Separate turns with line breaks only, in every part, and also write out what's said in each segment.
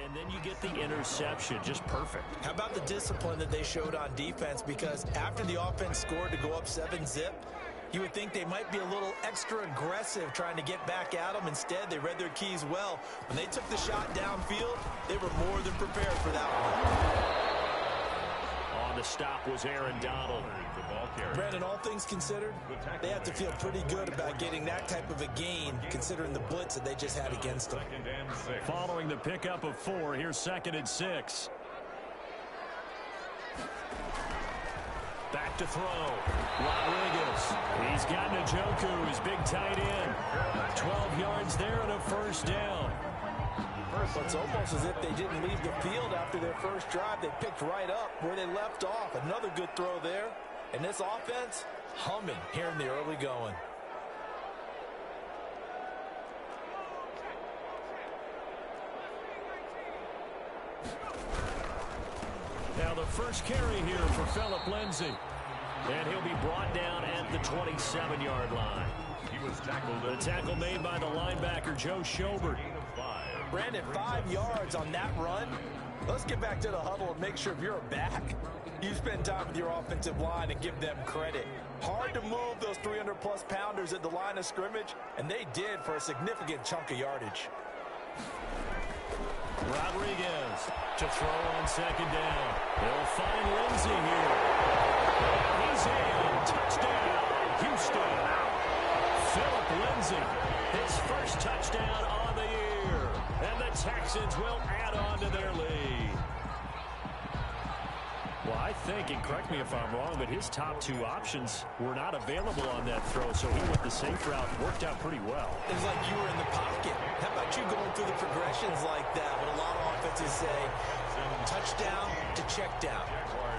And then you get the interception. Just perfect.
How about the discipline that they showed on defense? Because after the offense scored to go up 7-zip, you would think they might be a little extra aggressive trying to get back at them. Instead, they read their keys well. When they took the shot downfield, they were more than prepared for that one.
On the stop was Aaron Donald.
Brandon, all things considered, they have to feel pretty good about getting that type of a gain, considering the blitz that they just had against them.
Following the pickup of 4, here's 2nd and 6. Back to throw. Rodriguez. He's got Njoku, his big tight end. 12 yards there and a first down.
It's almost as if they didn't leave the field after their first drive. They picked right up where they left off. Another good throw there. And this offense, humming here in the early going.
Now the first carry here for Phillip Lindsay. And he'll be brought down at the 27-yard line. He was tackled. The tackle made by the linebacker, Joe Schobert.
Brandon, 5 yards on that run. Let's get back to the huddle and make sure if you're a back, you spend time with your offensive line and give them credit. Hard to move those 300-plus pounders at the line of scrimmage, and they did for a significant chunk of yardage.
Rodriguez to throw on 2nd down. They'll find Lindsay here. And he's in. Touchdown, Houston. Phillip Lindsay, his first touchdown on the year. And the Texans will add on to their lead. Well, I think, and correct me if I'm wrong, but his top 2 options were not available on that throw, so he went the safe route. Worked out pretty well.
It was like you were in the pocket. How about you going through the progressions like that? When a lot of offenses say touchdown to check down.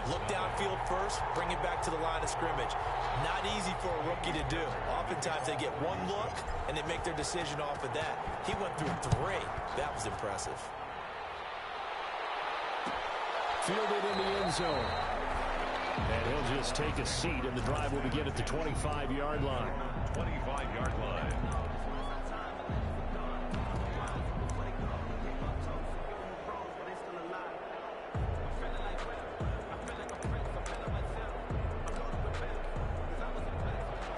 Look downfield first, bring it back to the line of scrimmage. Not easy for a rookie to do. Oftentimes they get one look, and they make their decision off of that. He went through 3. That was impressive.
Fielded in the end zone. And he'll just take a seat, and the drive will begin at the 25-yard line. 25-yard line.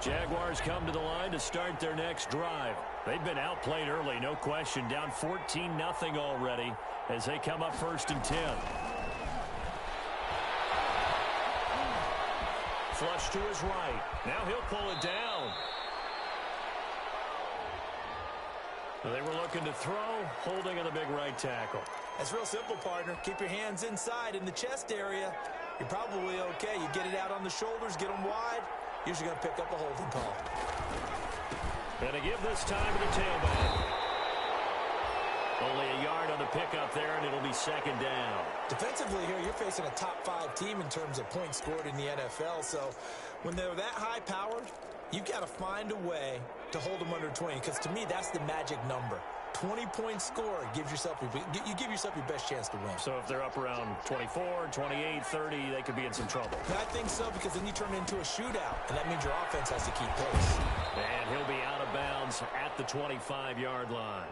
Jaguars come to the line to start their next drive. They've been outplayed early, no question. Down 14-0 already as they come up 1st and 10. Flush to his right. Now he'll pull it down. They were looking to throw, holding on the big right tackle.
That's real simple, partner. Keep your hands inside in the chest area. You're probably okay. You get it out on the shoulders, get them wide. Usually going to pick up a holding call.
And to give this time to the tailback. Only a yard on the pickup there, and it'll be 2nd down.
Defensively here, you're facing a top 5 team in terms of points scored in the NFL. So when they're that high-powered, you've got to find a way to hold them under 20. Because to me, that's the magic number. 20 points scored gives yourself you give yourself your best chance to win.
So if they're up around 24, 28, 30, they could be in some trouble.
I think so, because then you turn it into a shootout, and that means your offense has to keep pace.
And he'll be out of bounds at the 25-yard line.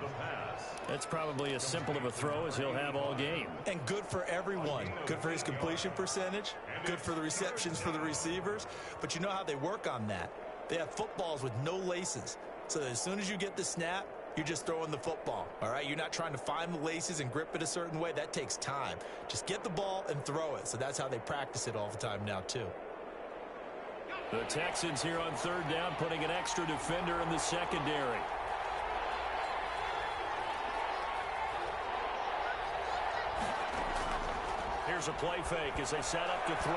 That's probably as simple of a throw as he'll have all game.
And good for everyone. Good for his completion percentage. Good for the receptions for the receivers. But you know how they work on that. They have footballs with no laces. So as soon as you get the snap, you're just throwing the football, all right? You're not trying to find the laces and grip it a certain way. That takes time. Just get the ball and throw it. So that's how they practice it all the time now, too.
The Texans here on 3rd down, putting an extra defender in the secondary. Here's a play fake as they set up to throw.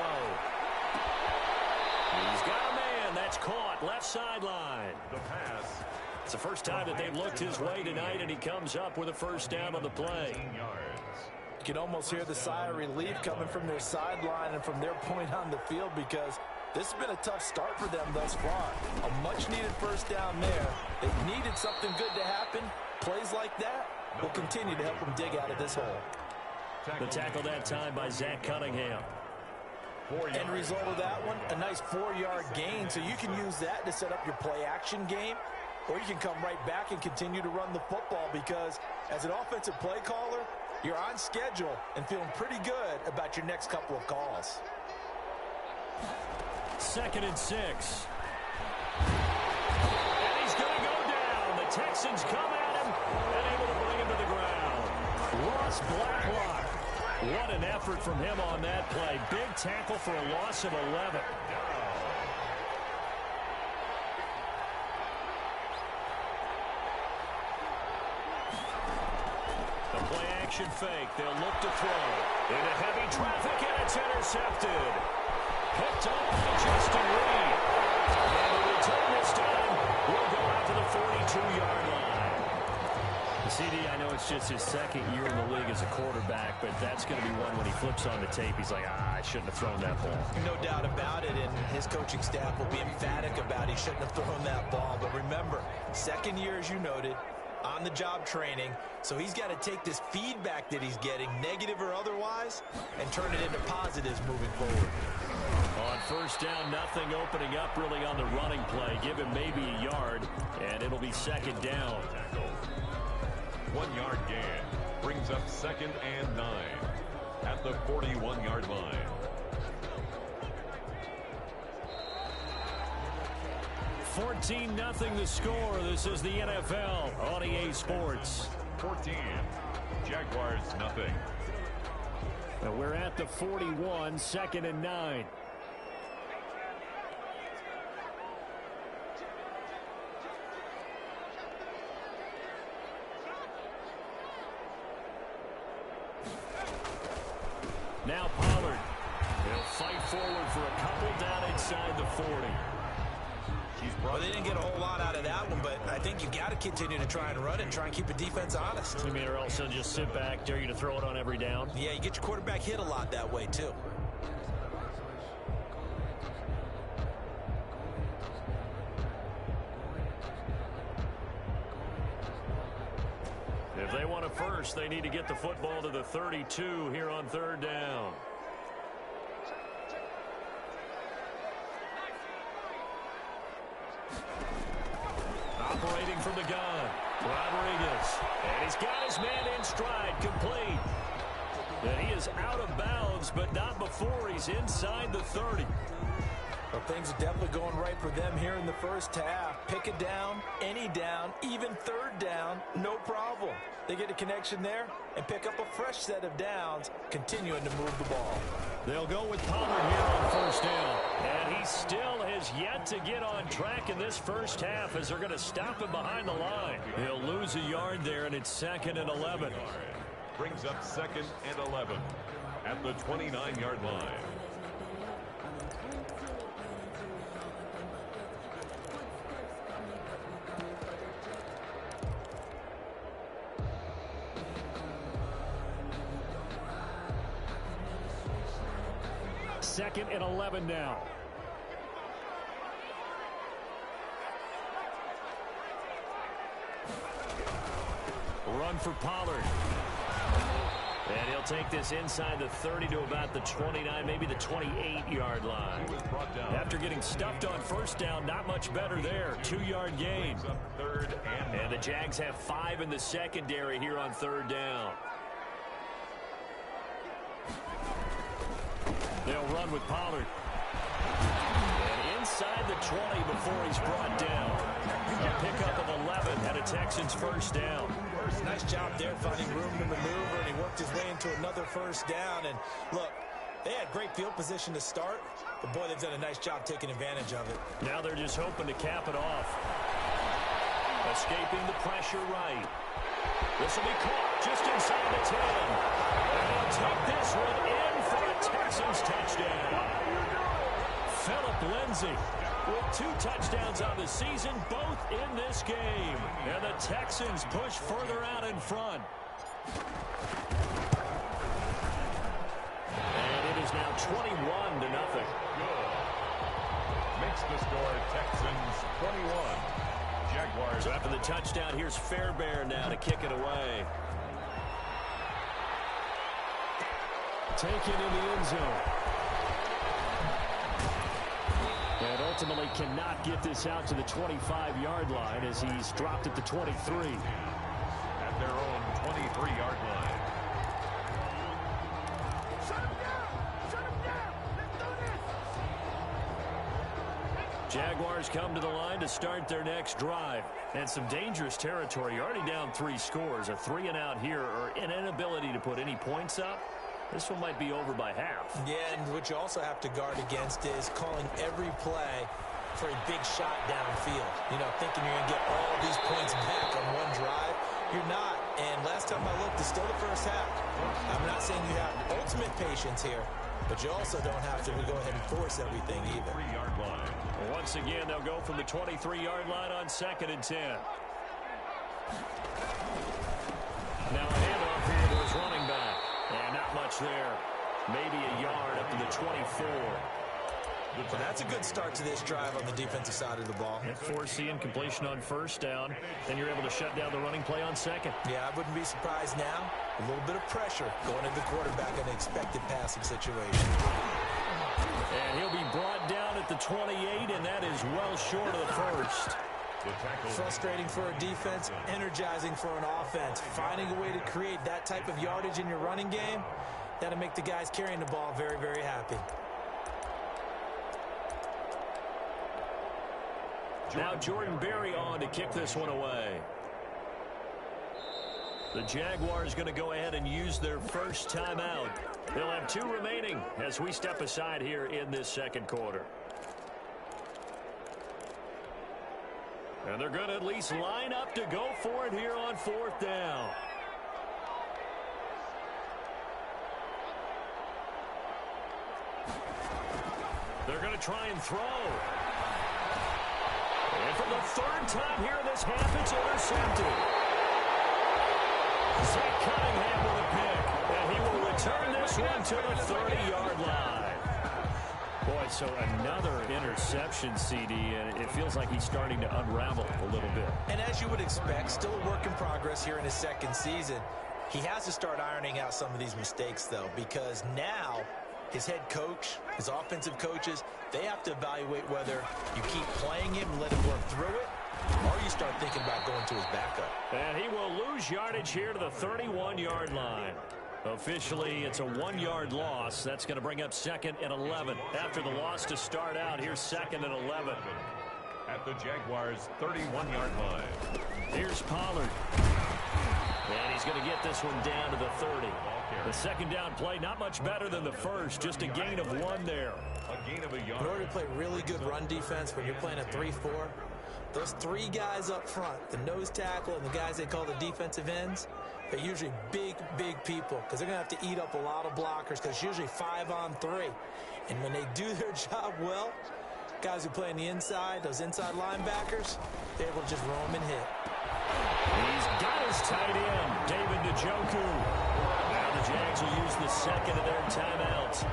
He's got a man. That's caught. Left sideline. The pass. It's the first time that they've looked his way tonight, and he comes up with a first down on the play.
You can almost hear the sigh of relief coming from their sideline and from their point on the field, because this has been a tough start for them thus far. A much-needed first down there. They needed something good to happen. Plays like that will continue to help them dig out of this hole.
The tackle that time by Zach Cunningham.
End result of that one, a nice 4-yard gain, so you can use that to set up your play-action game, or you can come right back and continue to run the football, because as an offensive play caller, you're on schedule and feeling pretty good about your next couple of calls.
2nd and 6. And he's going to go down. The Texans come at him and able to bring him to the ground. Ross Blacklock. What an effort from him on that play. Big tackle for a loss of 11. The play action fake. They'll look to throw. Into heavy traffic, and it's intercepted. Picked up by Justin Reed. And the return this time will go out to the 42-yard line. CD, I know it's just his 2nd year in the league as a quarterback, but that's going to be one when he flips on the tape. He's like, I shouldn't have thrown that ball.
No doubt about it, and his coaching staff will be emphatic about he shouldn't have thrown that ball. But remember, 2nd year, as you noted, on-the-job training, so he's got to take this feedback that he's getting, negative or otherwise, and turn it into positives moving forward.
On 1st down, nothing opening up really on the running play. Give him maybe a yard, and it'll be 2nd down.
1-yard gain brings up 2nd and 9 at the 41-yard line.
14-0 the score. This is the NFL on EA Sports.
14. Jaguars nothing.
And we're at the 41, 2nd and 9. Now Pollard. He'll fight forward for a couple down inside the 40.
Well, they didn't get a whole lot out of that one, but I think you got to continue to try and run and try and keep the defense honest.
You mean, or else they'll just sit back, dare you to throw it on every down?
Yeah, you get your quarterback hit a lot that way, too.
If they want a first, they need to get the football to the 32 here on 3rd down. Operating from the gun, Rodriguez. And he's got his man in stride, complete. And he is out of bounds, but not before he's inside the 30.
Well, things are definitely going right for them here in the 1st half. Pick it down, any down, even 3rd down, no problem. They get a connection there and pick up a fresh set of downs, continuing to move the ball.
They'll go with Pollard here on 1st down. And he still has yet to get on track in this 1st half as they're going to stop him behind the line. He'll lose a yard there, and it's 2nd and 11.
Brings up 2nd and 11 at the 29-yard line.
Second and 11 now. Run for Pollard. And he'll take this inside the 30 to about the 29, maybe the 28-yard line. After getting stuffed on 1st down, not much better there. 2-yard gain. And the Jags have 5 in the secondary here on 3rd down. They'll run with Pollard. And inside the 20 before he's brought down. A pickup of 11 and a Texans 1st down.
Nice job there finding room to maneuver, and he worked his way into another 1st down. And look, they had great field position to start, but boy, they've done a nice job taking advantage of it.
Now they're just hoping to cap it off. Escaping the pressure right. This will be caught just inside the 10. And they'll take this one in for a Texans touchdown. Philip Lindsay with 2 touchdowns on the season, both in this game. And the Texans push further out in front. And it is now 21-0.
Makes the score Texans 21. Jaguars.
So after the touchdown, here's Fairbairn now to kick it away. Taken in the end zone. And ultimately cannot get this out to the 25-yard line as he's dropped at the 23.
At their own 23-yard line.
Jaguars come to the line to start their next drive. And some dangerous territory. You're already down 3 scores. A 3-and-out here or an inability to put any points up. This one might be over by half.
Yeah, and what you also have to guard against is calling every play for a big shot downfield. You know, thinking you're going to get all these points back on one drive. You're not. And last time I looked, it's still the first half. I'm not saying you have ultimate patience here, but you also don't have to go ahead and force everything either.
3-yard line.
Once again, they'll go from the 23-yard line on 2nd and 10. Now a handoff here to his running back. And not much there. Maybe a yard up to the 24.
So that's a good start to this drive on the defensive side of the ball.
And forcing completion on 1st down. Then you're able to shut down the running play on 2nd.
Yeah, I wouldn't be surprised now. A little bit of pressure going into the quarterback in an expected passing situation.
And he'll be brought down at the 28, and that is well short of the 1st.
Frustrating for a defense, energizing for an offense. Finding a way to create that type of yardage in your running game, that'll make the guys carrying the ball very, very happy.
Now Jordan Berry on to kick this one away. The Jaguars going to go ahead and use their first timeout. They'll have 2 remaining as we step aside here in this 2nd quarter. And they're going to at least line up to go for it here on 4th down. They're going to try and throw. And for the 3rd time here in this half, it's intercepted. Zach Cunningham with a pick. And he will return this one to the 30-yard line. Boy, so another interception, CD, and it feels like he's starting to unravel a little bit.
And as you would expect, still a work in progress here in his 2nd season. He has to start ironing out some of these mistakes, though, because now his head coach, his offensive coaches, they have to evaluate whether you keep playing him and let him work through it, or you start thinking about going to his backup.
And he will lose yardage here to the 31-yard line. Officially, it's a 1-yard loss. That's going to bring up 2nd and 11. After the loss to start out, here's 2nd and 11.
At the Jaguars' 31-yard line.
Here's Pollard. And he's going to get this one down to the 30. The 2nd down play, not much better than the 1st. Just a gain of 1 there.
A gain of a yard.
In order to play really good run defense when you're playing a 3-4, those 3 guys up front, the nose tackle and the guys they call the defensive ends, they're usually big, big people because they're going to have to eat up a lot of blockers because it's usually 5-on-3. And when they do their job well, guys who play on the inside, those inside linebackers, they're able to just roam and hit.
He's got his tight end, David Njoku. Now the Jags will use the 2nd of their timeouts.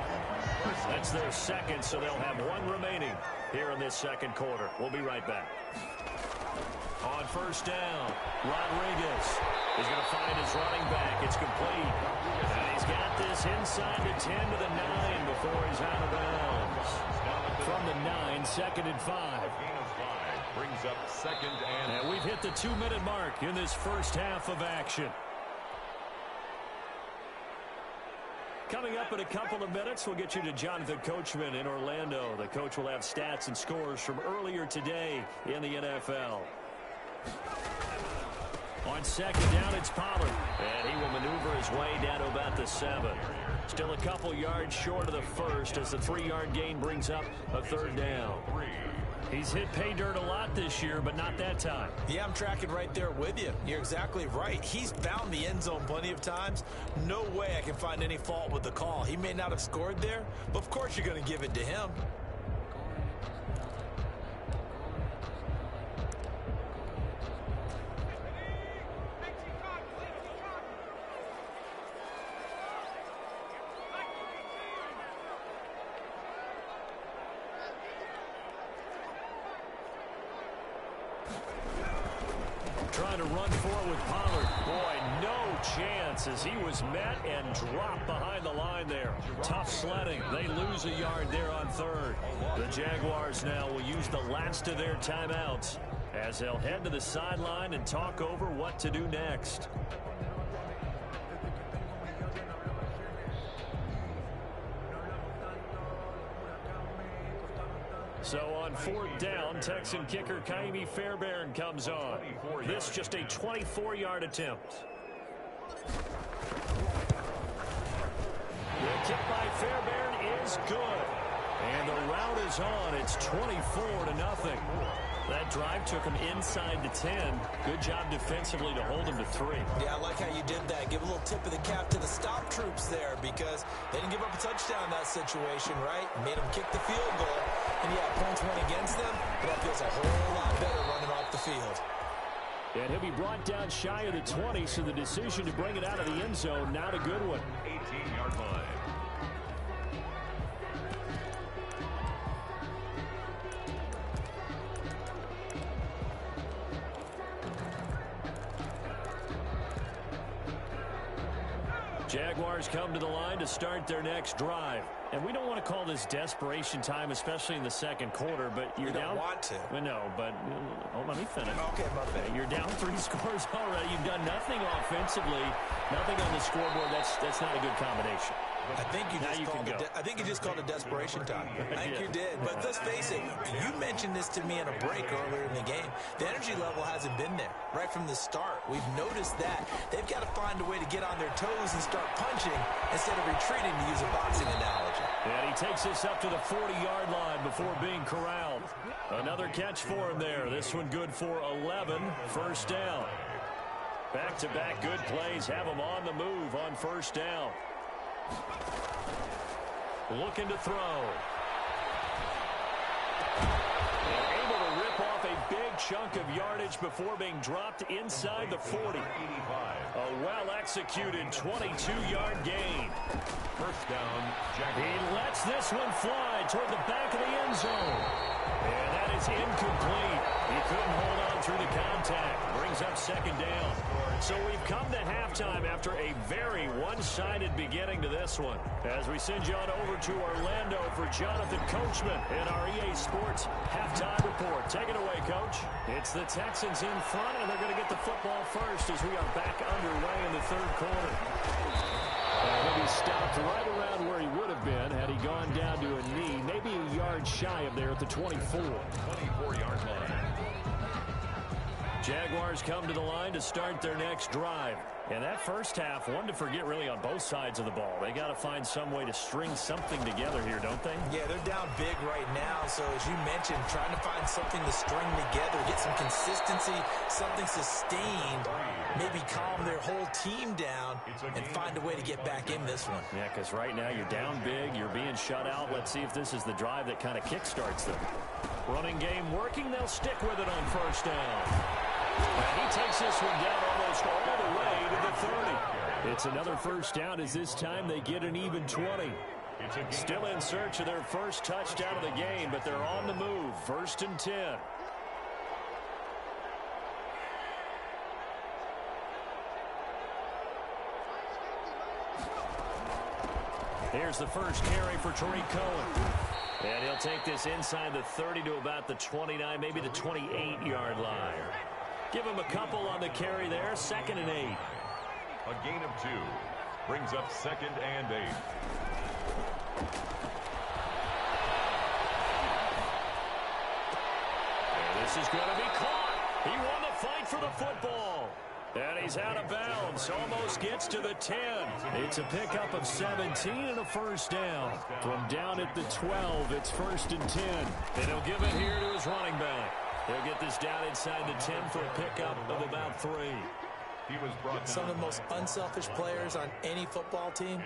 That's their 2nd, so they'll have 1 remaining here in this 2nd quarter. We'll be right back. On 1st down, Rodriguez is going to find his running back. It's complete. And he's got this inside the 10 to the 9 before he's out of bounds. From the 9, 2nd and 5.
Brings up 2nd
and we've hit the 2-minute mark in this first half of action. Coming up in a couple of minutes, we'll get you to Jonathan Coachman in Orlando. The coach will have stats and scores from earlier today in the NFL. On 2nd down, it's Pollard. And he will maneuver his way down to about the 7. Still a couple yards short of the 1st as the 3-yard gain brings up a 3rd down. He's hit pay dirt a lot this year, but not that time.
Yeah, I'm tracking right there with you. You're exactly right. He's found the end zone plenty of times. No way I can find any fault with the call. He may not have scored there, but of course you're going to give it to him.
Trying to run forward with Pollard. Boy, no chance as he was met and dropped behind the line there. Tough sledding. They lose a yard there on 3rd. The Jaguars now will use the last of their timeouts as they'll head to the sideline and talk over what to do next. So on 4th down, Texan kicker Kaimi Fairbairn comes on. This just a 24-yard attempt. The kick by Fairbairn is good. And the route is on. It's 24-0. That drive took him inside the 10. Good job defensively to hold him to 3.
Yeah, I like how you did that. Give a little tip of the cap to the stop troops there because they didn't give up a touchdown in that situation, right? Made them kick the field goal. And, yeah, points went against them, but that feels a whole lot better running off the field.
And he'll be brought down shy of the 20, so the decision to bring it out of the end zone, not a good one.
18-yard line.
Jaguars come to the line to start their next drive. And we don't want to call this desperation time, especially in the second quarter, but you're down.
You don't want to.
Well, no, but let me finish.
Okay, my bad.
You're down 3 scores already. You've done nothing offensively, nothing on the scoreboard. That's not a good combination.
I think you just called it desperation time. I think you did. But let's face it, you mentioned this to me in a break earlier in the game. The energy level hasn't been there right from the start. We've noticed that. They've got to find a way to get on their toes and start punching instead of retreating, to use a boxing analogy.
And he takes this up to the 40-yard line before being corralled. Another catch for him there. This one good for 11. First down. Back-to-back good plays have him on the move on first down. Looking to throw. And able to rip off a big chunk of yardage before being dropped inside the 40. A well-executed 22-yard gain.
First down, Jaguars.
He lets this one fly toward the back of the end zone. And that is incomplete. He couldn't hold on through the contact. Brings up second down. So we've come to halftime after a very one-sided beginning to this one. As we send you on over to Orlando for Jonathan Coachman in our EA Sports halftime report. Take it away, Coach. It's the Texans in front, and they're going to get the football first as we are back underway in the third quarter. And he stopped right around where he would have been had he gone down to a knee, maybe a yard shy of there at the 24.
24-yard line.
Jaguars come to the line to start their next drive. And that first half, one to forget really on both sides of the ball. They got to find some way to string something together here, don't they?
Yeah, they're down big right now. So as you mentioned, trying to find something to string together, get some consistency, something sustained, maybe calm their whole team down and find a way to get back in this one.
Yeah, because right now you're down big, you're being shut out. Let's see if this is the drive that kind of kickstarts them. Running game working, they'll stick with it on first down. And he takes this one down almost all the way to the 30. It's another first down as this time they get an even 20. Still in search of their first touchdown of the game, but they're on the move. 1st and 10. Here's the first carry for Tariq Cohen. And he'll take this inside the 30 to about the 29, maybe the 28-yard line. Give him a couple on the carry there. 2nd and 8.
A gain of 2 brings up 2nd and 8.
And this is going to be caught. He won the fight for the football. And he's out of bounds. Almost gets to the 10. It's a pickup of 17 and a first down. From down at the 12, it's 1st and 10. And he'll give it here to his running back. He'll get this down inside the 10 for a pickup of about 3.
Some of the most unselfish players on any football team,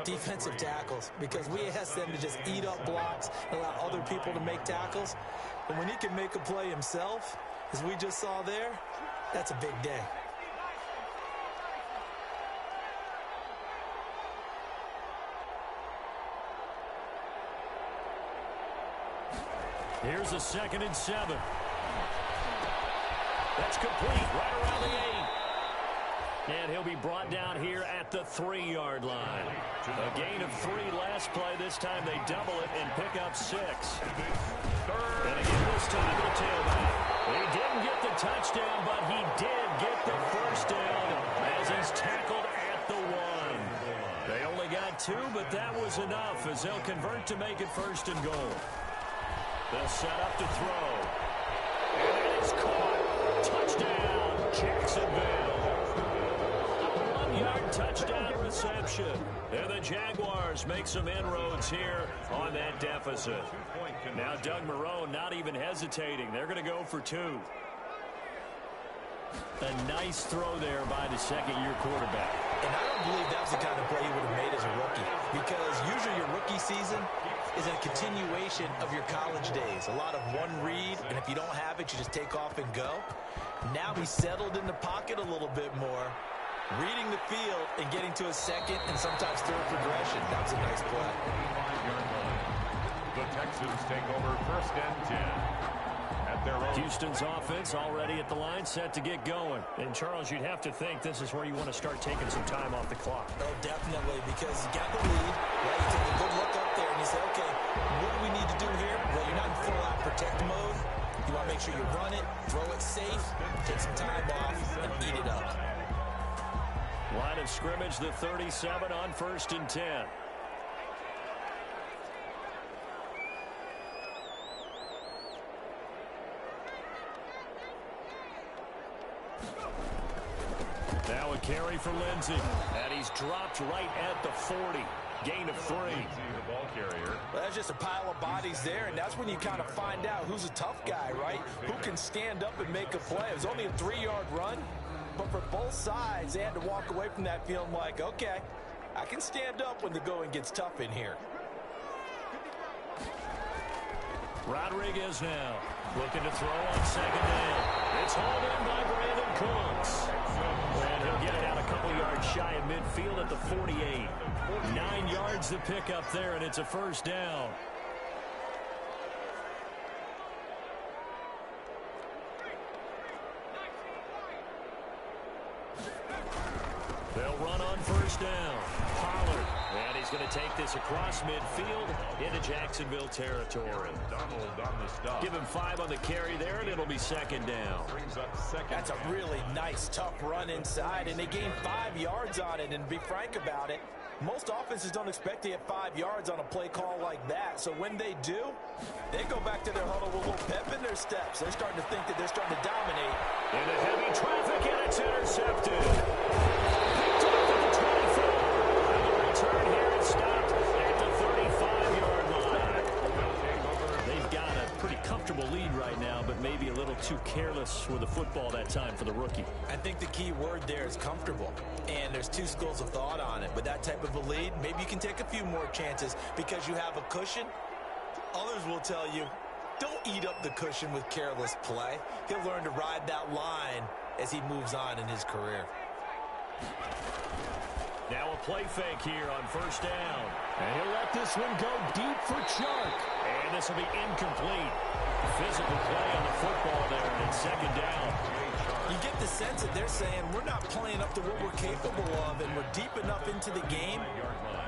defensive tackles, because we ask them to just eat up blocks and allow other people to make tackles. But when he can make a play himself, as we just saw there, that's a big day.
Here's a 2nd and 7. That's complete right around the 8. And he'll be brought down here at the 3-yard line. A gain of 3 last play. This time they double it and pick up 6. And again this time to the tailback. He didn't get the touchdown, but he did get the first down as he's tackled at the 1. They only got 2, but that was enough as they'll convert to make it 1st and goal. They'll set up to throw. And it is caught. Touchdown, Jacksonville. A 1-yard touchdown reception. And the Jaguars make some inroads here on that deficit. Now Doug Marrone not even hesitating. They're going to go for 2. A nice throw there by the second-year quarterback.
And I don't believe that was the kind of play he would have made as a rookie, because usually your rookie season is a continuation of your college days. A lot of one read, and if you don't have it, you just take off and go. Now he's settled in the pocket a little bit more, reading the field and getting to a second and sometimes third progression. That was a nice play.
The Texans take over 1st and 10.
Houston's offense already at the line, set to get going. And, Charles, you'd have to think this is where you want to start taking some time off the clock.
Oh, definitely, because you got the lead. Right? You take a good look up there and you say, okay, what do we need to do here? Well, you're not in full-out protect mode. You want to make sure you run it, throw it safe, take some time off, and eat it up.
Line of scrimmage, the 37 on 1st and 10. Now a carry for Lindsey. And he's dropped right at the 40. Gain of 3.
The ball carrier.
Well, that's just a pile of bodies there, and that's when you kind of find out who's a tough guy, right? Who can stand up and make a play. It was only a 3-yard run, but for both sides, they had to walk away from that feeling like, okay, I can stand up when the going gets tough in here.
Rodriguez now looking to throw on 2nd down. It's hauled in by Brandon Cooks. And he'll get it out a couple yards shy of midfield at the 48. 9 yards to pick up there, and it's a 1st down. They'll run on 1st down. Pollard. And he's going to take this across midfield into Jacksonville territory.
Donald on the stop.
Give him 5 on the carry there, and it'll be 2nd down.
Brings up 2nd.
That's a really nice, tough run inside, and they gained 5 yards on it. And to be frank about it, most offenses don't expect to get 5 yards on a play call like that. So when they do, they go back to their huddle with a little pep in their steps. They're starting to think that they're starting to dominate.
Into heavy traffic, and it's intercepted. Picked off at the 24. And the return here is stopped at the 35-yard line. They've got a pretty comfortable lead right now, but maybe a little too careless with the football that time for the rookie.
I think the key word there is comfortable, and there's 2 schools of thought on it. With that type of a lead, maybe you can take a few more chances because you have a cushion. Others will tell you, don't eat up the cushion with careless play. He'll learn to ride that line as he moves on in his career.
Now a play fake here on 1st down. And he'll let this one go deep for Chark. And this will be incomplete. Physical play on the football there, and it's 2nd down.
You get the sense that they're saying we're not playing up to what we're capable of, and we're deep enough into the game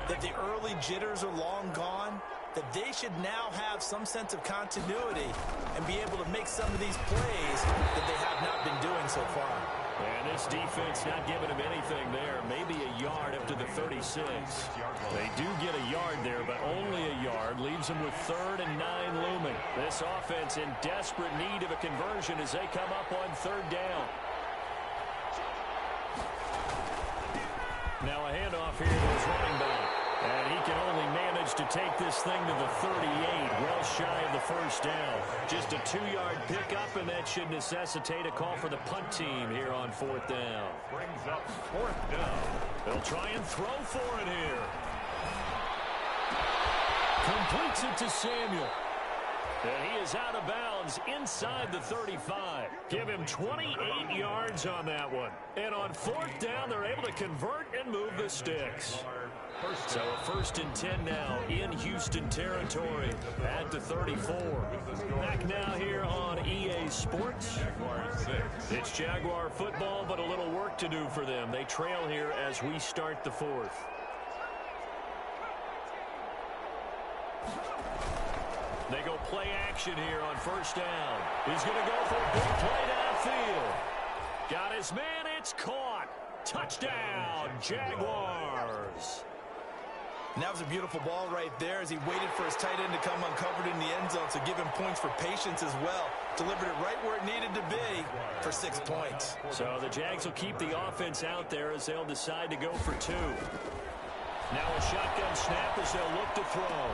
that the early jitters are long gone, that they should now have some sense of continuity and be able to make some of these plays that they have not been doing so far.
And this defense not giving him anything there. Maybe a yard up to the 36. They do get a yard there, but only a yard. Leaves them with 3rd and 9 looming. This offense in desperate need of a conversion as they come up on 3rd down. Now a handoff here to his running back. And he can only manage to take this thing to the 38, well shy of the 1st down. Just a 2-yard pickup, and that should necessitate a call for the punt team here on 4th down.
Brings up 4th down.
They'll try and throw for it here. Completes it to Samuel. And he is out of bounds inside the 35. Give him 28 yards on that one. And on 4th down, they're able to convert and move the sticks. So a 1st and 10 now in Houston territory at the 34. Back now here on EA Sports. It's Jaguar football, but a little work to do for them. They trail here as we start the 4th. They go play action here on 1st down. He's going to go for a big play downfield. Got his man. It's caught. Touchdown, Jaguars.
And that was a beautiful ball right there as he waited for his tight end to come uncovered in the end zone, so give him points for patience as well. Delivered it right where it needed to be for 6 points.
So the Jags will keep the offense out there as they'll decide to go for 2. Now a shotgun snap as they'll look to throw.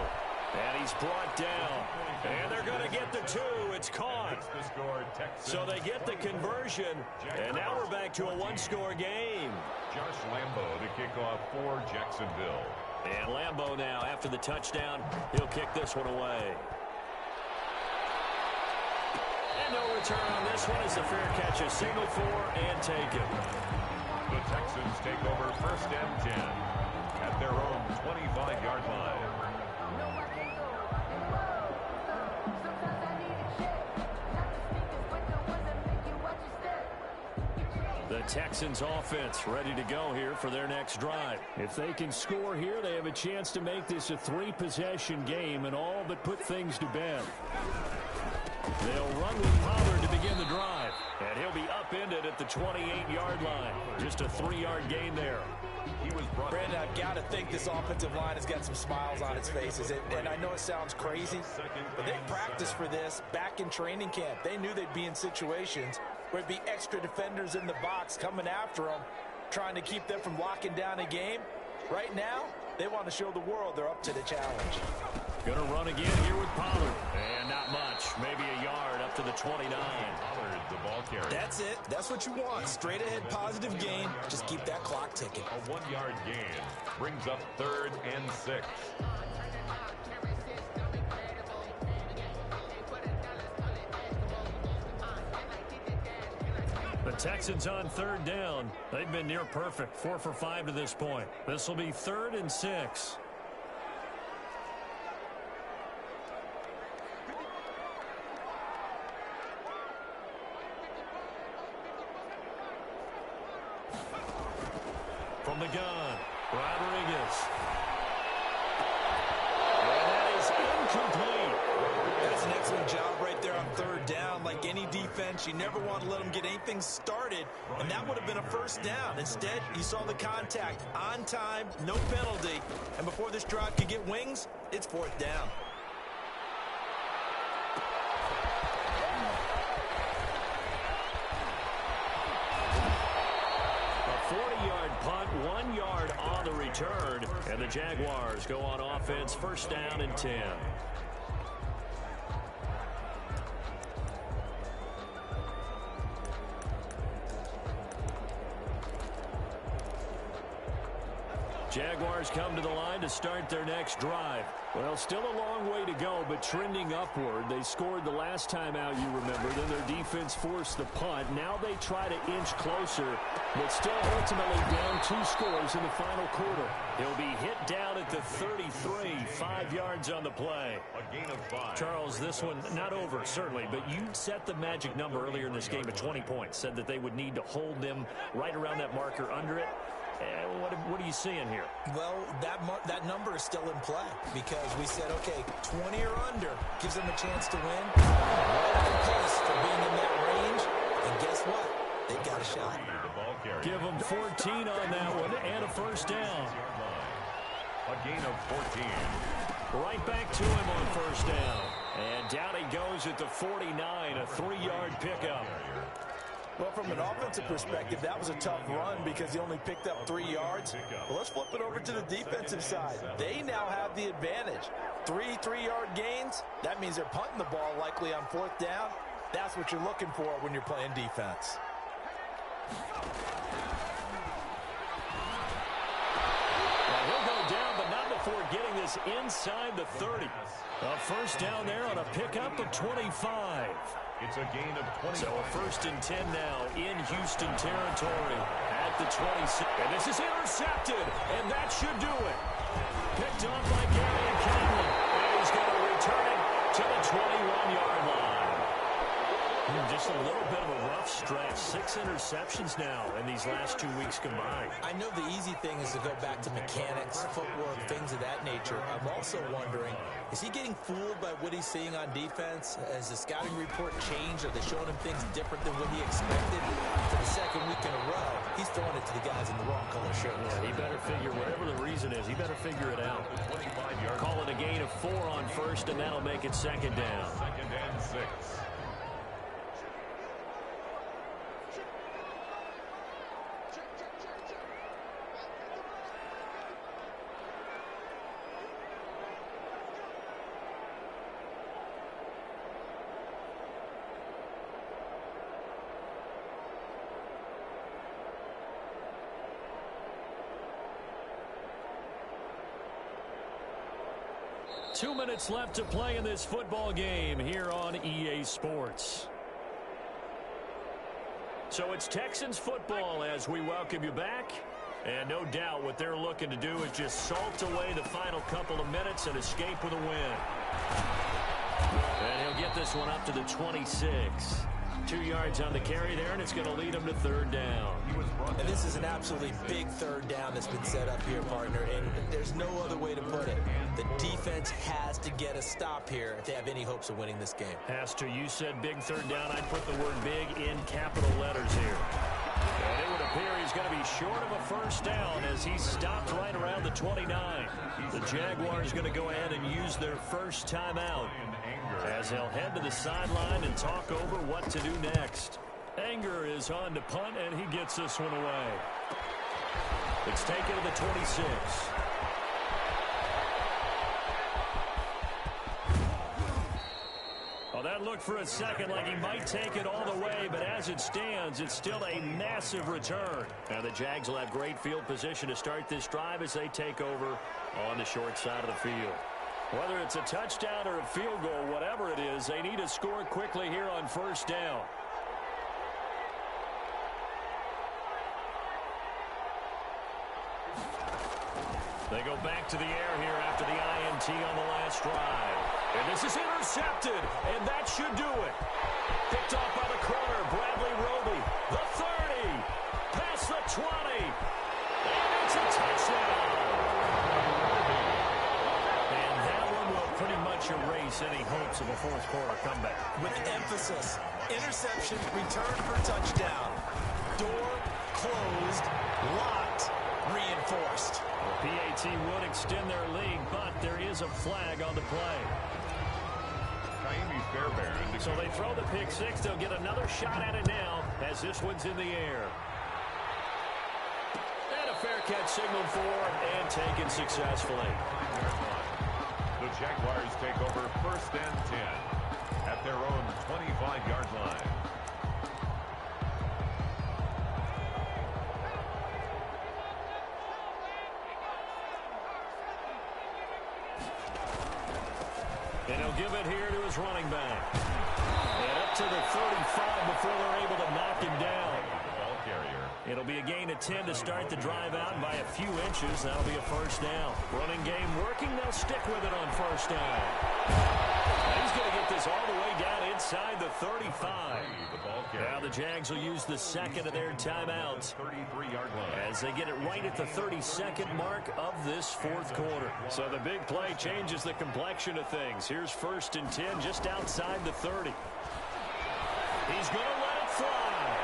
And he's brought down. And they're going to get the 2. It's caught. So they get the conversion. And now we're back to a one-score game.
Josh Lambo to kick off for Jacksonville.
And Lambo now, after the touchdown, he'll kick this one away. And no return on this one as the fair catch is signaled for and taken.
The Texans take over 1st and 10 at their own 25-yard line.
The Texans offense ready to go here for their next drive. If they can score here, they have a chance to make this a 3-possession game and all but put things to bed. They'll run with Pollard to begin the drive. And he'll be upended at the 28-yard line. Just a 3-yard gain there.
Brandon, I've got to think this offensive line has got some smiles on its faces. And I know it sounds crazy, but they practiced for this back in training camp. They knew they'd be in situations where it'd be extra defenders in the box coming after them, trying to keep them from locking down a game. Right now, they want to show the world they're up to the challenge.
Going to run again here with Pollard. And not much. Maybe a yard up to the 29.
Pollard, the ball carrier.
That's it. That's what you want. Straight ahead positive gain. Just keep that clock ticking.
A 1-yard gain brings up 3rd and 6.
The Texans on 3rd down. They've been near perfect. 4 for 5 to this point. This will be 3rd and 6. From the gun, Rodriguez. And that is incomplete.
That's an excellent job right there on 3rd down. Like any defense, you never want to let them get anything started, and that would have been a 1st down. Instead, you saw the contact on time, no penalty, and before this drive could get wings, it's 4th down.
A 40-yard punt, 1 yard on the return, and the Jaguars go on offense, 1st down and 10. Jaguars come to the line to start their next drive. Well, still a long way to go, but trending upward. They scored the last time out, you remember. Then their defense forced the punt. Now they try to inch closer, but still ultimately down 2 scores in the final quarter. He'll be hit down at the 33, 5 yards on the play.
A gain of 5.
Charles, this one not over, certainly, but you set the magic number earlier in this game at 20 points. Said that they would need to hold them right around that marker under it. What are you seeing here?
Well, that number is still in play because we said, okay, 20 or under gives them a chance to win. Right on pace for being in that range. And guess what? They've got a shot.
Give them 14 on that one and a 1st down.
A gain of 14.
Right back to him on 1st down. And down he goes at the 49, a 3-yard pickup.
Well, from an offensive perspective, that was a tough run because he only picked up 3 yards. Well, let's flip it over to the defensive side. They now have the advantage. 3 3-yard gains, that means they're punting the ball likely on 4th down. That's what you're looking for when you're playing defense.
Well, he'll go down, but not before getting this inside the 30. A 1st down there on a pickup of 25.
It's a gain of 20.
So a 1st and 10 now in Houston territory at the 26. And this is intercepted, and that should do it. Picked off by Gary Cameron. And he's going to return it to the 21-yard line. Just a little bit of a rough stretch. 6 interceptions now in these last 2 weeks combined.
I know the easy thing is to go back to mechanics, footwork, things of that nature. I'm also wondering, is he getting fooled by what he's seeing on defense? Has the scouting report changed? Are they showing him things different than what he expected? For the second week in a row, he's throwing it to the guys in the wrong color shirt.
Yeah, he better figure, whatever the reason is, he better figure it out. Call it a gain of 4 on first, and that'll make it second down.
2nd and 6.
Two minutes left to play in this football game here on EA Sports. So it's Texans football as we welcome you back. And no doubt what they're looking to do is just salt away the final couple of minutes and escape with a win. And he'll get this one up to the 26. 2 yards on the carry there, and it's going to lead him to third down.
And this is an absolutely big third down that's been set up here, partner, and there's no other way to put it. The defense has to get a stop here if they have any hopes of winning this game.
Has to. You said big third down. I'd put the word big in capital letters here. And it would appear he's going to be short of a first down as he's stopped right around the 29. The Jaguars going to go ahead and use their first timeout as they'll head to the sideline and talk over what to do next. Anger is on to punt, and he gets this one away. It's taken to the 26. Well, that looked for a second like he might take it all the way, but as it stands, it's still a massive return. Now the Jags will have great field position to start this drive as they take over on the short side of the field. Whether it's a touchdown or a field goal, whatever it is, they need to score quickly here on first down. They go back to the air here after the INT on the last drive. And this is intercepted, and that should do it. Picked off by the corner, Bradley Roby. The 30, past the 20, and it's a touchdown. And that one will pretty much erase any hopes of a fourth quarter comeback.
With emphasis, interception, return for touchdown. Door closed, locked, reinforced.
The PAT would extend their lead, but there is a flag on the play. So they throw the pick six. They'll get another shot at it now as this one's in the air. And a fair catch signaled for and taken successfully.
The Jaguars take over 1st and 10 at their own 25-yard line.
And he'll give it here to his running back. And up to the 35 before they're able to knock him down. It'll be a gain of 10 to start the drive out, and by a few inches, that'll be a first down. Running game working, they'll stick with it on first down. And he's going to get this all the way down inside the 35. Now the Jags will use the second of their timeouts as they get it right at the 32nd mark of this fourth quarter. So the big play changes the complexion of things. Here's 1st and 10 just outside the 30. He's going to let it fly.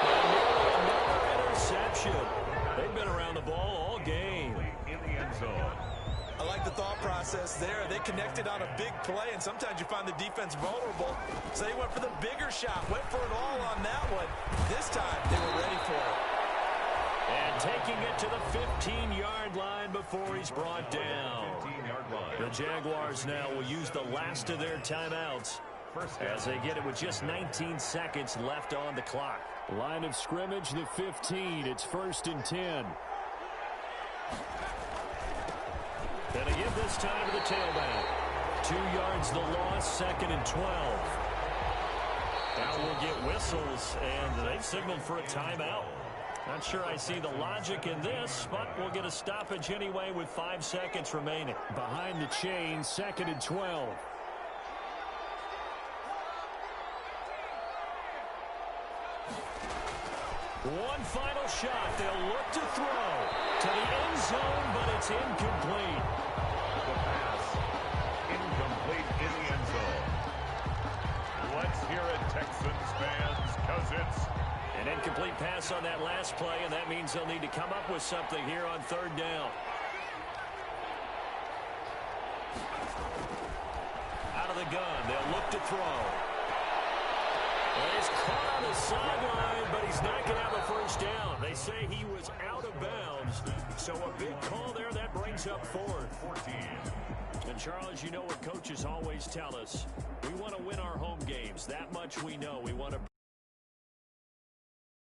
Another interception. They've been around the ball all game.
In the end zone.
I like the thought process there. They connected on a big play, and sometimes you find the defense vulnerable. So they went for the bigger shot, went for it all on that one. This time, they were ready for it.
And taking it to the 15-yard line before he's brought down.
15-yard line.
The Jaguars now will use the last of their timeouts as they get it with just 19 seconds left on the clock. Line of scrimmage, the 15. It's 1st and 10. Gonna give this time to the tailback. 2 yards the loss, 2nd and 12. Now we'll get whistles, and they've signaled for a timeout. Not sure I see the logic in this, but we'll get a stoppage anyway with 5 seconds remaining. Behind the chain, 2nd and 12. One final shot. They'll look to throw to the end zone, but it's incomplete.
The pass incomplete in the end zone. Let's hear it, Texans fans, because it's
an incomplete pass on that last play, and that means they'll need to come up with something here on third down. Out of the gun, they'll look to throw. Well, he's caught on the sideline, but he's not going to have a first down. They say he was out of bounds, so a big call there. That brings up 4th.
14.
And, Charles, you know what coaches always tell us. We want to win our home games. That much we know. We want to